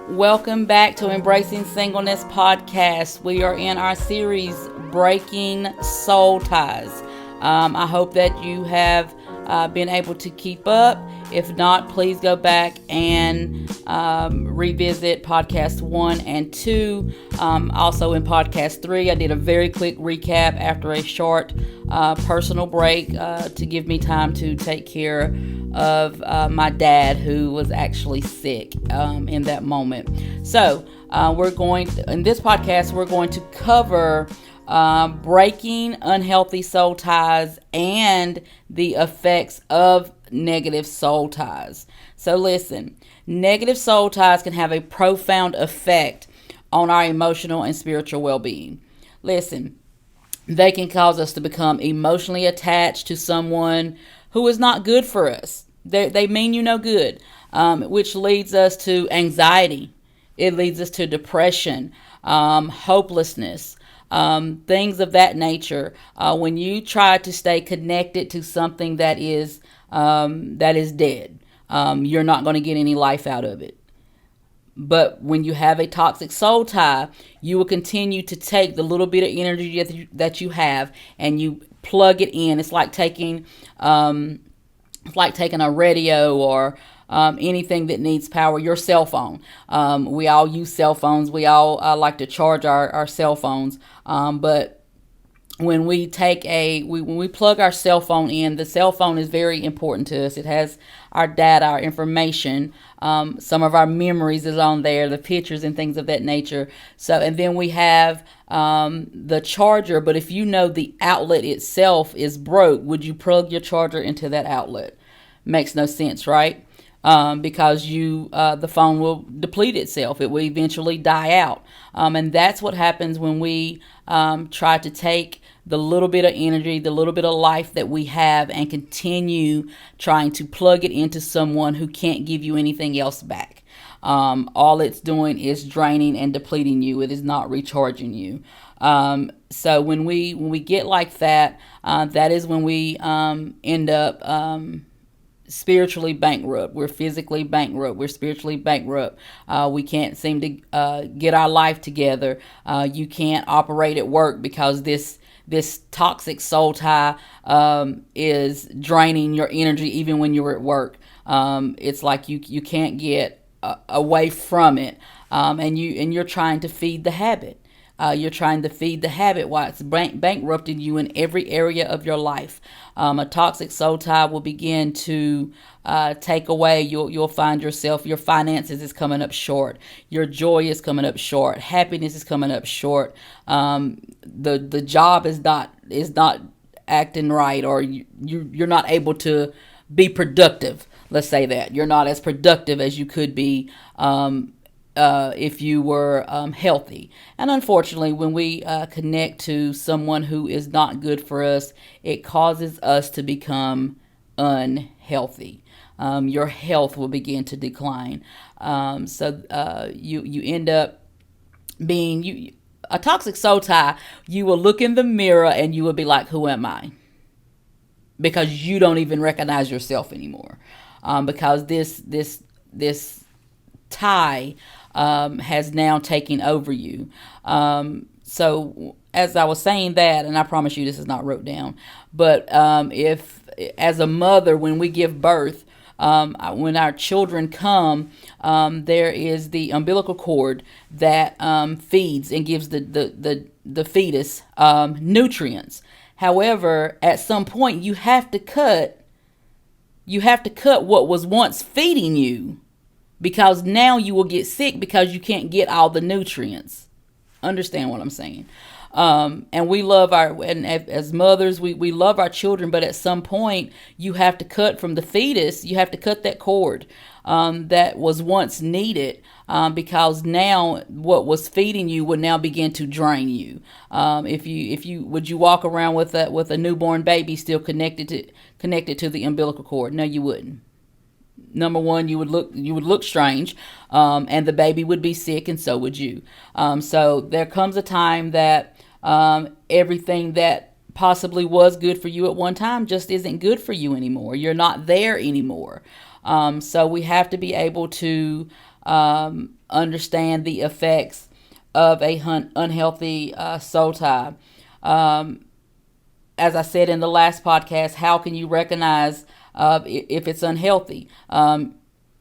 Welcome back to Embracing Singleness podcast. We are in our series, Breaking Soul Ties. I hope that you have been able to keep up. If not, please go back and revisit podcast 1 and 2. Also in podcast 3, I did a very quick recap after a short personal break to give me time to take care of my dad, who was actually sick in that moment. So in this podcast, we're going to cover breaking unhealthy soul ties and the effects of negative soul ties. So listen, negative soul ties can have a profound effect on our emotional and spiritual well-being. Listen, they can cause us to become emotionally attached to someone who is not good for us. They mean you no good, which leads us to anxiety. It leads us to depression, hopelessness, things of that nature. When you try to stay connected to something that is dead, you're not going to get any life out of it. But when you have a toxic soul tie, you will continue to take the little bit of energy that you have and you plug it in. It's like taking a radio or anything that needs power, your cell phone. We all use cell phones. We all like to charge our cell phones. But when we when we plug our cell phone in, the cell phone is very important to us. It has our data, our information, some of our memories is on there, the pictures and things of that nature. So, and then we have the charger. But if you know the outlet itself is broke, would you plug your charger into that outlet? Makes no sense, right? Because the phone will deplete itself. It will eventually die out. And that's what happens when we try to take the little bit of energy, the little bit of life that we have and continue trying to plug it into someone who can't give you anything else back. All it's doing is draining and depleting you. It is not recharging you. So when we get like that, that is when we end up spiritually bankrupt. We're physically bankrupt. We're spiritually bankrupt. We can't seem to get our life together. You can't operate at work because this toxic soul tie is draining your energy even when you're at work. It's like you can't get away from it, and you're trying to feed the habit. You're trying to feed the habit while it's bankrupting you in every area of your life. A toxic soul tie will begin to take away. You'll find yourself, your finances is coming up short. Your joy is coming up short. Happiness is coming up short. The job is not acting right, or you're not able to be productive. Let's say that you're not as productive as you could be if you were healthy. And unfortunately, when we connect to someone who is not good for us, it causes us to become unhealthy. Your health will begin to decline. So you end up being a toxic soul tie. You will look in the mirror and you will be like, who am I? Because you don't even recognize yourself anymore. Because this tie has now taken over you. So as I was saying that, and I promise you this is not wrote down, but if as a mother, when we give birth, when our children come, there is the umbilical cord that feeds and gives the fetus nutrients. However, at some point you have to cut what was once feeding you, because now you will get sick because you can't get all the nutrients. Understand what I'm saying? And we love as mothers, we love our children, but at some point you have to cut from the fetus. You have to cut that cord that was once needed, because now what was feeding you would now begin to drain you. If you would you walk around with a newborn baby still connected to the umbilical cord? No, you wouldn't. Number one, you would look strange, and the baby would be sick, and so would you. So there comes a time that everything that possibly was good for you at one time just isn't good for you anymore. You're not there anymore. So we have to be able to understand the effects of a unhealthy soul tie. As I said in the last podcast, how can you recognize if it's unhealthy?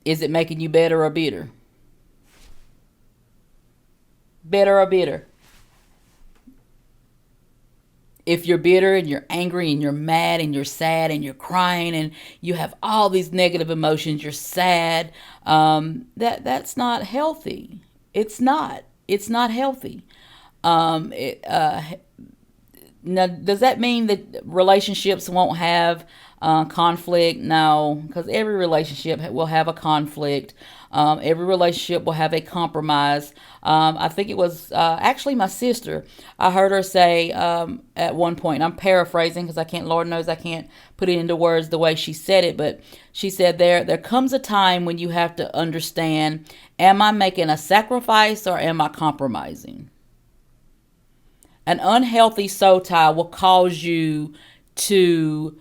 Is it making you better or bitter? Better or bitter? If you're bitter and you're angry and you're mad and you're sad and you're crying and you have all these negative emotions, you're sad, that's not healthy. It's not. It's not healthy. Now, does that mean that relationships won't have conflict? No, because every relationship will have a conflict. Every relationship will have a compromise. I think it was actually my sister. I heard her say at one point, I'm paraphrasing because I can't, Lord knows I can't put it into words the way she said it, but she said there comes a time when you have to understand, am I making a sacrifice or am I compromising? An unhealthy soul tie will cause you to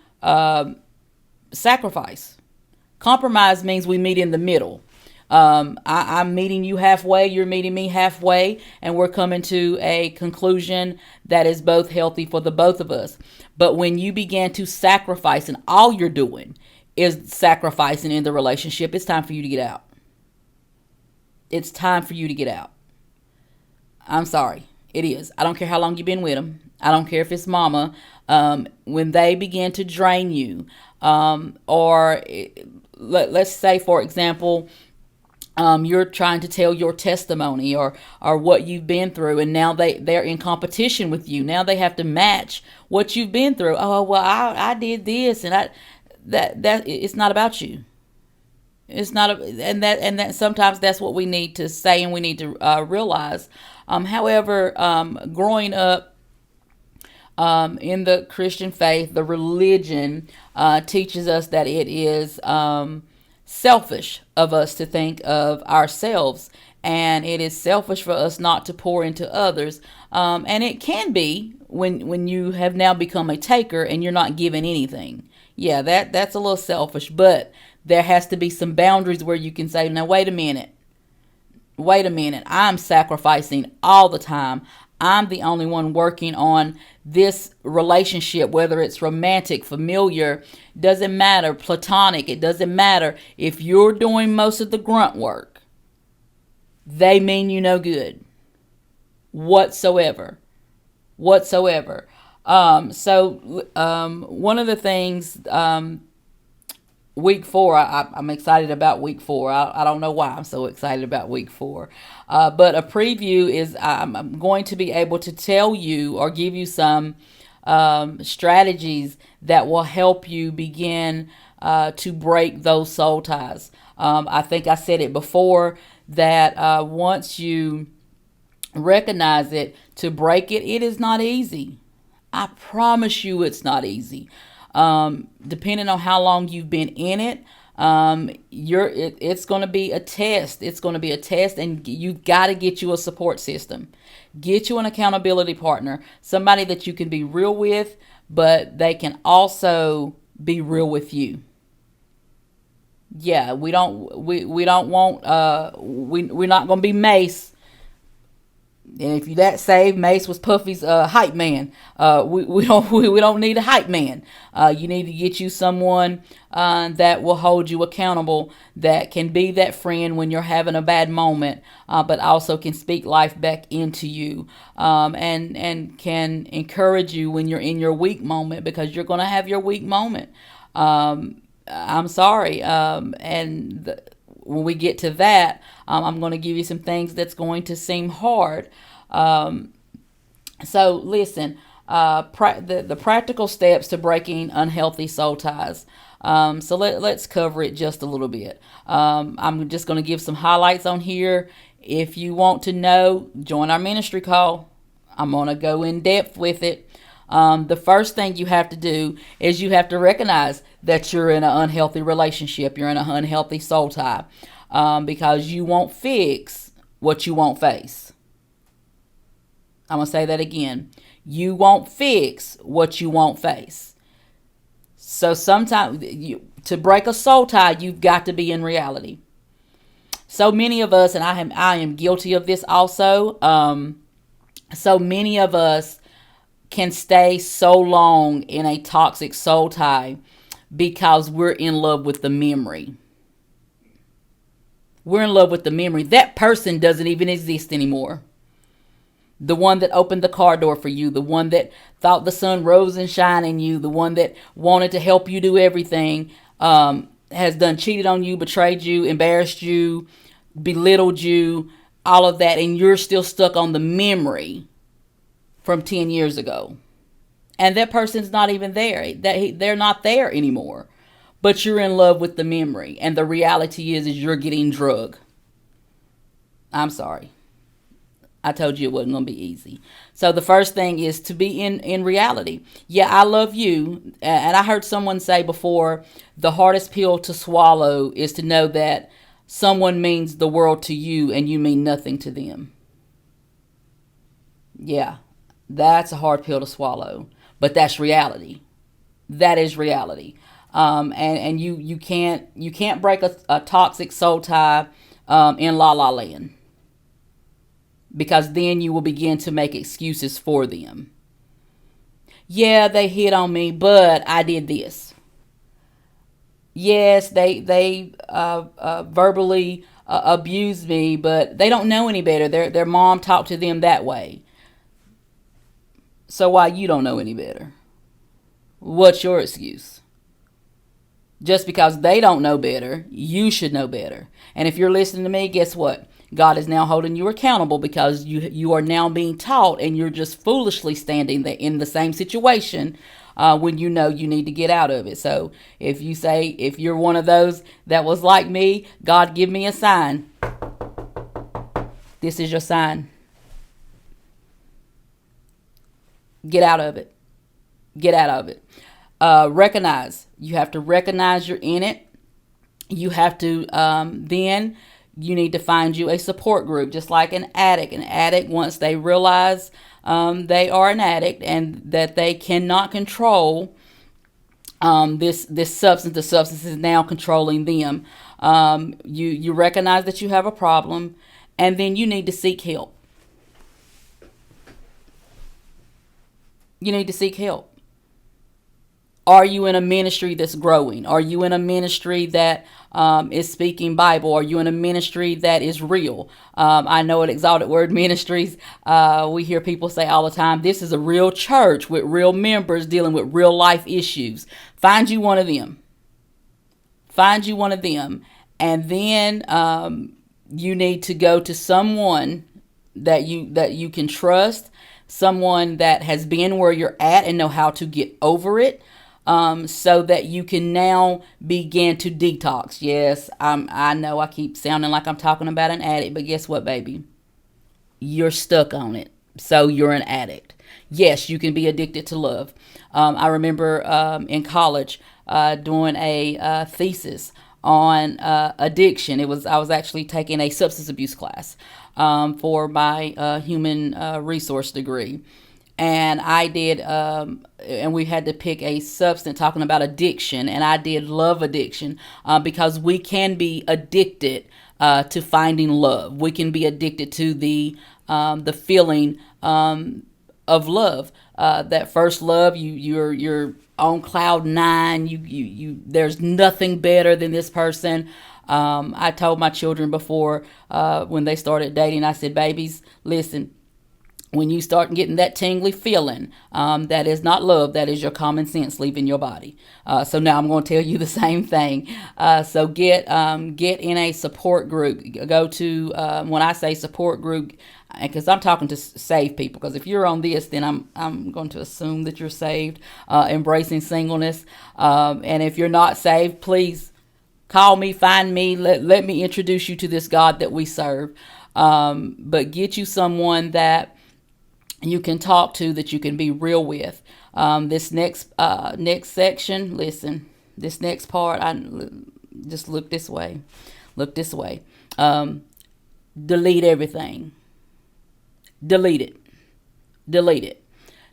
sacrifice. Compromise means we meet in the middle. I'm meeting you halfway, you're meeting me halfway, and we're coming to a conclusion that is both healthy for the both of us. But when you begin to sacrifice and all you're doing is sacrificing in the relationship, it's time for you to get out. It's time for you to get out. I'm sorry. It is. I don't care how long you've been with them. I don't care if it's mama. When they begin to drain you, let's say, for example, you're trying to tell your testimony or what you've been through, and now they're in competition with you. Now they have to match what you've been through. Oh, well, I did this, and that it's not about you. It's not, and that sometimes that's what we need to say and we need to realize. However, growing up in the Christian faith, the religion teaches us that it is selfish of us to think of ourselves, and it is selfish for us not to pour into others. And it can be when you have now become a taker and you're not giving anything. Yeah, that's a little selfish, but there has to be some boundaries where you can say, now, wait a minute, I'm sacrificing all the time. I'm the only one working on this relationship, whether it's romantic, familiar, doesn't matter, platonic, it doesn't matter. If you're doing most of the grunt work, they mean you no good whatsoever. One of the things, week 4, I'm excited about week 4. I don't know why I'm so excited about week 4. But a preview is I'm going to be able to tell you or give you some strategies that will help you begin to break those soul ties. I think I said it before that once you recognize it, to break it, it is not easy. I promise you it's not easy. Depending on how long you've been in it, it's going to be a test. It's going to be a test, and you've got to get you a support system. Get you an accountability partner, somebody that you can be real with, but they can also be real with you. Yeah, we're not going to be Mace. And if you that saved, Mace was Puffy's hype man. We don't need a hype man. You need to get you someone that will hold you accountable, that can be that friend when you're having a bad moment, but also can speak life back into you, and can encourage you when you're in your weak moment, because you're going to have your weak moment. I'm sorry, when we get to that, I'm going to give you some things that's going to seem hard. So listen, the practical steps to breaking unhealthy soul ties. So let's cover it just a little bit. I'm just going to give some highlights on here. If you want to know, join our ministry call. I'm going to go in depth with it. The first thing you have to do is you have to recognize that you're in an unhealthy relationship. You're in an unhealthy soul tie, because you won't fix what you won't face. I'm going to say that again. You won't fix what you won't face. So sometimes to break a soul tie, you've got to be in reality. So many of us, and I am guilty of this also. So many of us can stay so long in a toxic soul tie because we're in love with the memory. We're in love with the memory. That person doesn't even exist anymore. The one that opened the car door for you, the one that thought the sun rose and shine in you, the one that wanted to help you do everything, has done cheated on you, betrayed you, embarrassed you, belittled you, all of that, and you're still stuck on the memory from 10 years ago. And that person's not even there. They're not there anymore. But you're in love with the memory. And the reality is you're getting drugged. I'm sorry. I told you it wasn't going to be easy. So the first thing is to be in reality. Yeah, I love you. And I heard someone say before, the hardest pill to swallow is to know that someone means the world to you and you mean nothing to them. Yeah, that's a hard pill to swallow. But that's reality. That is reality. And you can't break a toxic soul tie in la la land, because then you will begin to make excuses for them. Yeah, they hit on me, but I did this. Yes, they verbally abused me, but they don't know any better. Their mom talked to them that way. So why you don't know any better? What's your excuse? Just because they don't know better, you should know better. And if you're listening to me, guess what? God is now holding you accountable because you are now being taught, and you're just foolishly standing there in the same situation when you know you need to get out of it. So if you're one of those that was like me, God, give me a sign. This is your sign. Get out of it. Get out of it. Recognize. You have to recognize you're in it. You have to, then you need to find you a support group, just like an addict. An addict, once they realize they are an addict and that they cannot control this substance, the substance is now controlling them. You recognize that you have a problem, and then you need to seek help. You need to seek help. Are you in a ministry that's growing? Are you in a ministry that is speaking Bible? Are you in a ministry that is real? I know at Exalted Word Ministries, we hear people say all the time, this is a real church with real members dealing with real life issues. Find you one of them. Find you one of them. And then you need to go to someone that you can trust, someone that has been where you're at and know how to get over it. So that you can now begin to detox. Yes, I know I keep sounding like I'm talking about an addict, but guess what, baby? You're stuck on it. So you're an addict. Yes, you can be addicted to love. I remember in college doing a thesis on addiction. I was actually taking a substance abuse class for my human resource degree. And I did, and we had to pick a substance talking about addiction, and I did love addiction because we can be addicted to finding love. We can be addicted to the feeling of love. That first love, you're on cloud nine. There's nothing better than this person. I told my children before when they started dating, I said, babies, listen. When you start getting that tingly feeling, that is not love. That is your common sense leaving your body. So now I'm going to tell you the same thing. So get in a support group. Go to, when I say support group, because I'm talking to saved people. Because if you're on this, then I'm going to assume that you're saved, embracing singleness. And if you're not saved, please call me, find me, let me introduce you to this God that we serve. But get you someone that you can talk to, that you can be real with. This next section, listen, this next part, I just look this way. Delete everything. Delete it.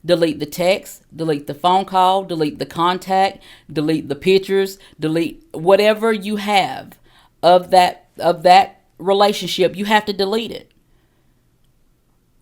delete the text, delete the phone call, delete the contact, delete the pictures, delete whatever you have of that relationship. You have to delete it.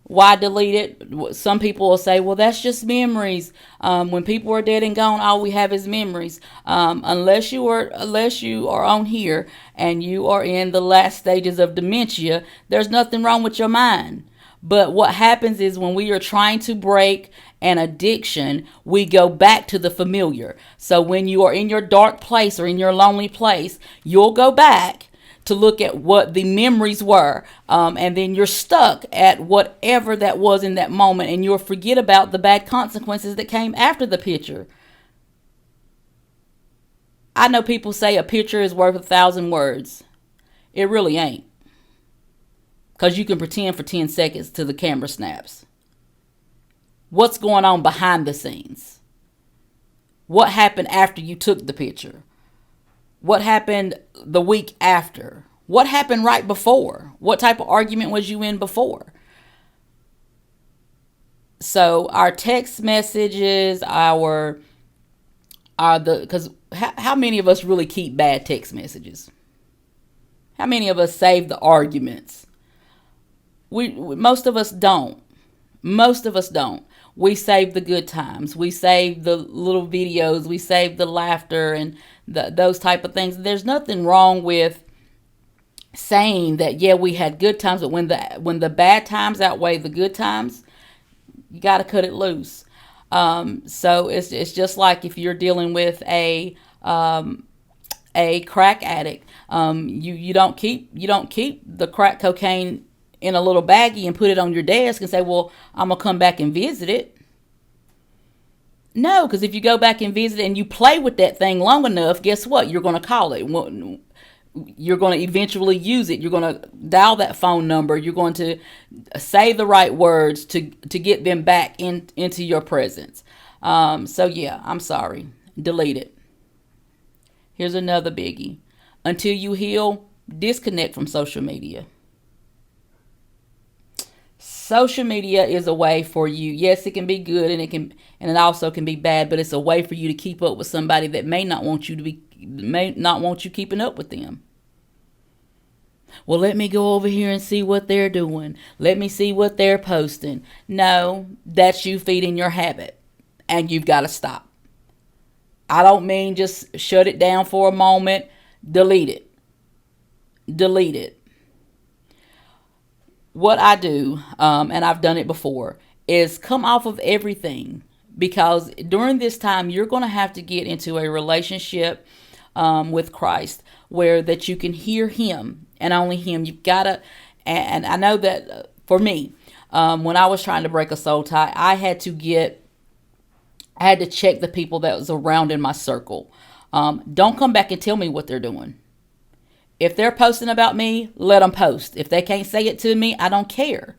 Why delete it? Some people will say, well, that's just memories. When people are dead and gone, all we have is memories. Unless you are on here and you are in the last stages of dementia, there's nothing wrong with your mind. But what happens is when we are trying to break an addiction, we go back to the familiar. So when you are in your dark place or in your lonely place, you'll go back to look at what the memories were. And then you're stuck at whatever that was in that moment, and you'll forget about the bad consequences that came after the picture. I know people say a picture is worth 1,000 words. It really ain't. Because you can pretend for 10 seconds till the camera snaps. What's going on behind the scenes? What happened after you took the picture? What happened the week after? What happened right before? What type of argument was you in before? So our text messages, because how many of us really keep bad text messages? How many of us save the arguments? Most of us don't. Most of us don't. We save the good times. We save the little videos. We save the laughter and those type of things. There's nothing wrong with saying that, yeah, we had good times, but when the bad times outweigh the good times, you got to cut it loose. So it's just like if you're dealing with a crack addict. You don't keep the crack cocaine in a little baggie and put it on your desk and say, well, I'm going to come back and visit it. No, because if you go back and visit it and you play with that thing long enough, guess what? You're going to call it. You're going to eventually use it. You're going to dial that phone number. You're going to say the right words to get them back into your presence. So yeah, I'm sorry. Delete it. Here's another biggie. Until you heal, disconnect from social media. Social media is a way for you. Yes, it can be good and it also can be bad, but it's a way for you to keep up with somebody that may not want you keeping up with them. Well, let me go over here and see what they're doing. Let me see what they're posting. No, that's you feeding your habit, and you've got to stop. I don't mean just shut it down for a moment. Delete it. Delete it. What I do, and I've done it before, is come off of everything, because during this time you're going to have to get into a relationship with Christ where that you can hear Him and only Him. You've got to, and I know that for me, when I was trying to break a soul tie, I had to check the people that was around in my circle. Don't come back and tell me what they're doing. If they're posting about me, let them post. If they can't say it to me, I don't care.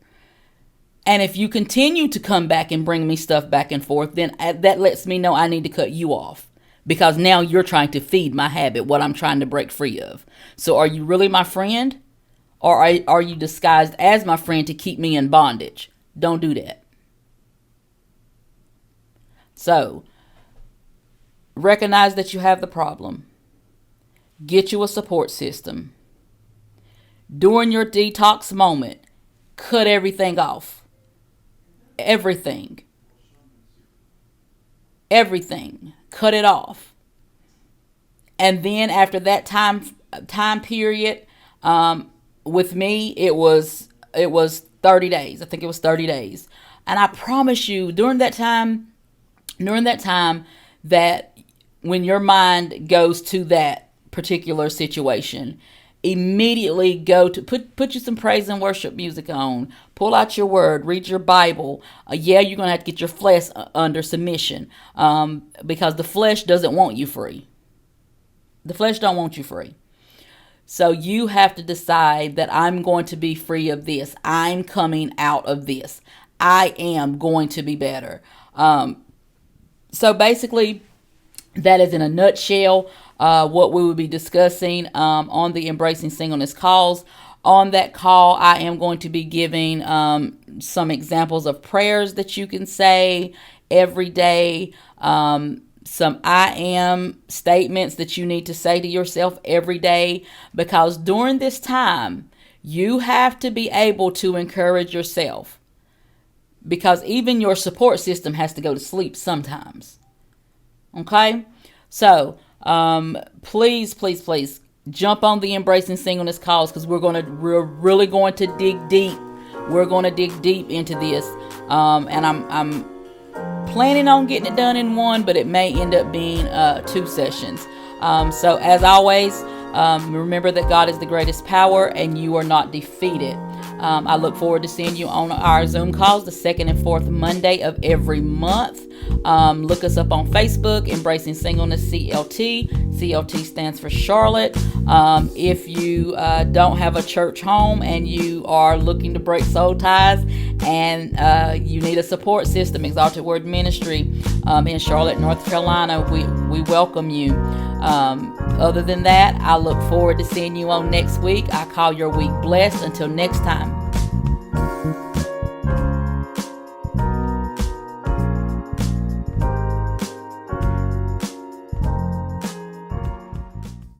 And if you continue to come back and bring me stuff back and forth, then that lets me know I need to cut you off. Because now you're trying to feed my habit, what I'm trying to break free of. So are you really my friend? Or are you disguised as my friend to keep me in bondage? Don't do that. So, recognize that you have the problem. Get you a support system. During your detox moment, cut everything off. Everything. Cut it off. And then after that time period, with me, it was 30 days. I think it was 30 days. And I promise you, during that time that when your mind goes to that particular situation, immediately go to put you some praise and worship music on, pull out your word, read your Bible. You're gonna have to get your flesh under submission, because the flesh doesn't want you free. The flesh don't want you free. So you have to decide that I'm going to be free of this. I'm coming out of this. I am going to be better. So basically, that is in a nutshell what we will be discussing on the Embracing Singleness calls. On that call, I am going to be giving some examples of prayers that you can say every day, some I am statements that you need to say to yourself every day, because during this time, you have to be able to encourage yourself, because even your support system has to go to sleep sometimes. Okay? So, please, please, please jump on the Embracing Singleness calls, because we're really going to dig deep. We're going to dig deep into this. And I'm planning on getting it done in one, but it may end up being 2 sessions. So as always, remember that God is the greatest power and you are not defeated. I look forward to seeing you on our Zoom calls the 2nd and 4th Monday of every month. Look us up on Facebook, Embracing Singleness CLT. CLT stands for Charlotte. If you don't have a church home and you are looking to break soul ties and you need a support system, Exalted Word Ministry in Charlotte, North Carolina, we welcome you. Other than that, I look forward to seeing you on next week. I call your week blessed. Until next time.